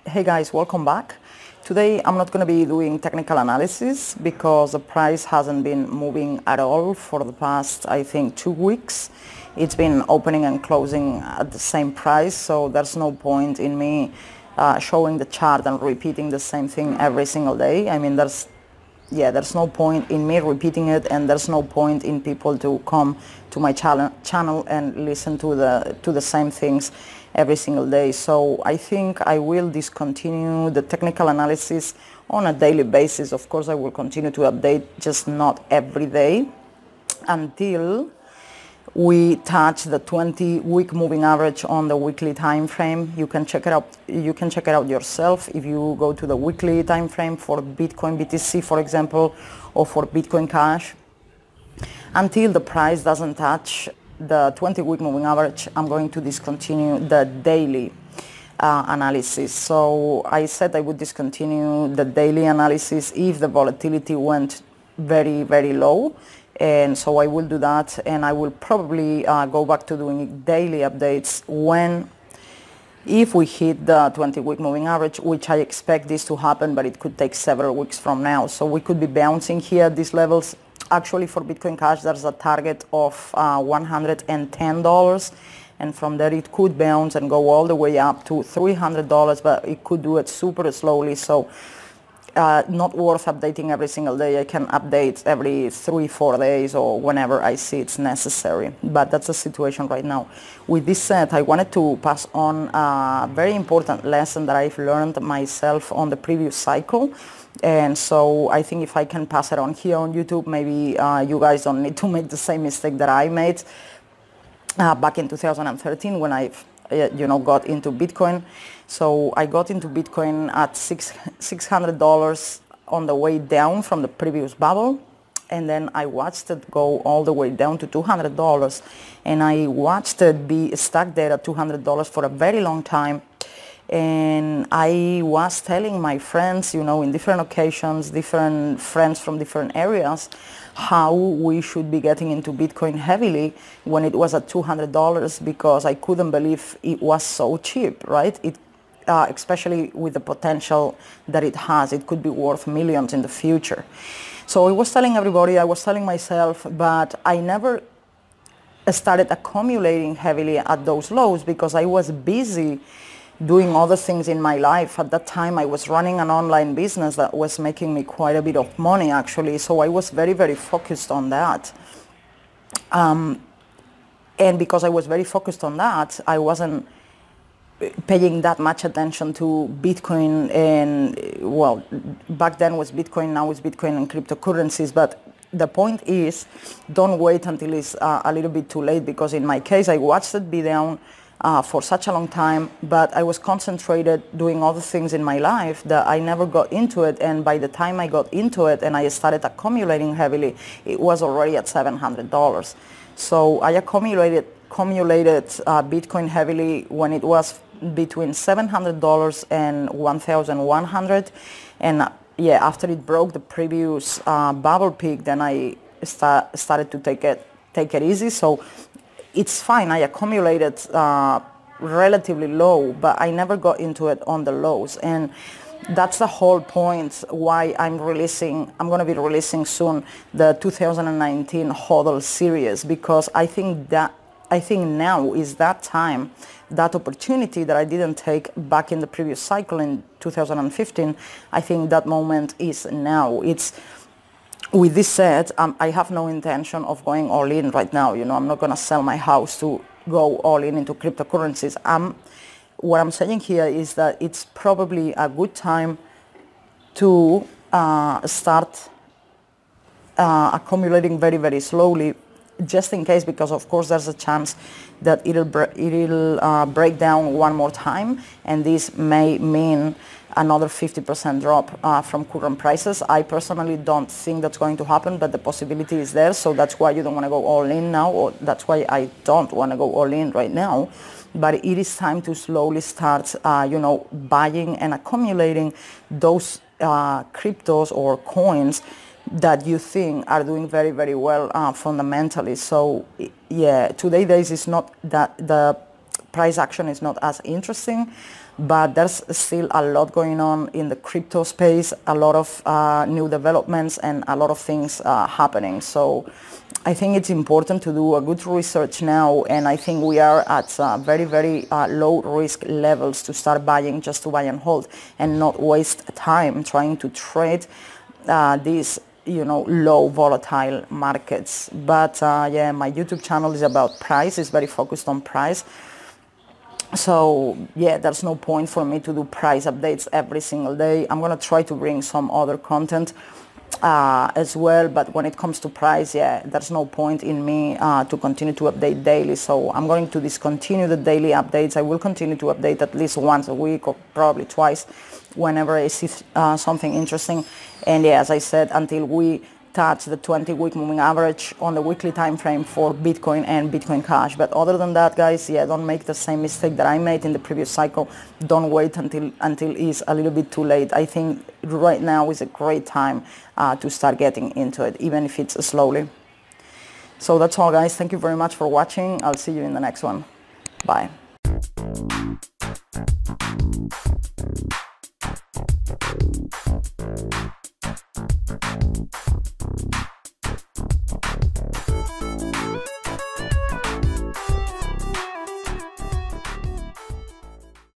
Hey guys, welcome back. Today I'm not going to be doing technical analysis because the price hasn't been moving at all for the past, I think, 2 weeks. It's been opening and closing at the same price, so there's no point in me showing the chart and repeating the same thing every single day. I mean, there's no point in me repeating it, and there's no point in people to come to my channel and listen to the same things every single day. So I think I will discontinue the technical analysis on a daily basis. Of course, I will continue to update, just not every day, until we touch the 20-week moving average on the weekly time frame. You can check it out. You can check it out yourself if you go to the weekly time frame for Bitcoin BTC, for example, or for Bitcoin Cash. Until the price doesn't touch the 20-week moving average, I'm going to discontinue the daily analysis. So I said I would discontinue the daily analysis if the volatility went very, very low. And so I will do that, and I will probably go back to doing daily updates if we hit the 20-week moving average, which I expect this to happen, but it could take several weeks from now. So we could be bouncing here at these levels. Actually, for Bitcoin Cash, there's a target of $110, and from there it could bounce and go all the way up to $300, but it could do it super slowly. So not worth updating every single day. I can update every 3-4 days or whenever I see it's necessary. But that's the situation right now. With this said, I wanted to pass on a very important lesson that I've learned myself on the previous cycle. And so I think if I can pass it on here on YouTube, maybe you guys don't need to make the same mistake that I made back in 2013 when I got into Bitcoin. So I got into Bitcoin at $600 on the way down from the previous bubble, and then I watched it go all the way down to $200, and I watched it be stuck there at $200 for a very long time. And I was telling my friends, in different occasions, different friends from different areas, how we should be getting into Bitcoin heavily when it was at $200, because I couldn't believe it was so cheap, right? Especially with the potential that it has. It could be worth millions in the future. So I was telling everybody, I was telling myself, but I never started accumulating heavily at those lows because I was busy doing other things in my life. At that time, I was running an online business that was making me quite a bit of money, actually. So I was very, very focused on that. And because I was very focused on that, I wasn't paying that much attention to Bitcoin. And, well, back then was Bitcoin, now it's Bitcoin and cryptocurrencies. But the point is, don't wait until it's a little bit too late, because in my case, I watched it be down for such a long time, but I was concentrated doing other things in my life that I never got into it. And by the time I got into it and I started accumulating heavily, it was already at $700. So I accumulated Bitcoin heavily when it was between $700 and $1,100. And after it broke the previous bubble peak, then I started to take it easy. So it's fine. I accumulated relatively low, but I never got into it on the lows. And that's the whole point why I'm going to be releasing soon the 2019 HODL series, because I think now is that time, that opportunity that I didn't take back in the previous cycle in 2015. I think that moment is now. With this said, I have no intention of going all in right now. I'm not going to sell my house to go all in into cryptocurrencies. What I'm saying here is that it's probably a good time to start accumulating very, very slowly, just in case, because of course there's a chance that it'll break down one more time, and this may mean another 50% drop from current prices. I personally don't think that's going to happen, but the possibility is there. So that's why you don't want to go all in now, or that's why I don't want to go all in right now. But it is time to slowly start, buying and accumulating those cryptos or coins that you think are doing very, very well fundamentally. So yeah, today days is not that price action is not as interesting, but there's still a lot going on in the crypto space, a lot of new developments and a lot of things happening. So I think it's important to do a good research now, and I think we are at very, very low risk levels to start buying, just to buy and hold, and not waste time trying to trade these low volatile markets. But yeah, my YouTube channel is about price, it's very focused on price. So yeah, there's no point for me to do price updates every single day. I'm gonna try to bring some other content as well, but when it comes to price, yeah, there's no point in me to continue to update daily. So I'm going to discontinue the daily updates. I will continue to update at least once a week or probably twice whenever I see something interesting. And yeah, as I said, until we touch the 20-week moving average on the weekly time frame for Bitcoin and Bitcoin Cash. But other than that, guys, yeah, don't make the same mistake that I made in the previous cycle. Don't wait until it's a little bit too late. I think right now is a great time to start getting into it, even if it's slowly. So that's all, guys. Thank you very much for watching. I'll see you in the next one. Bye.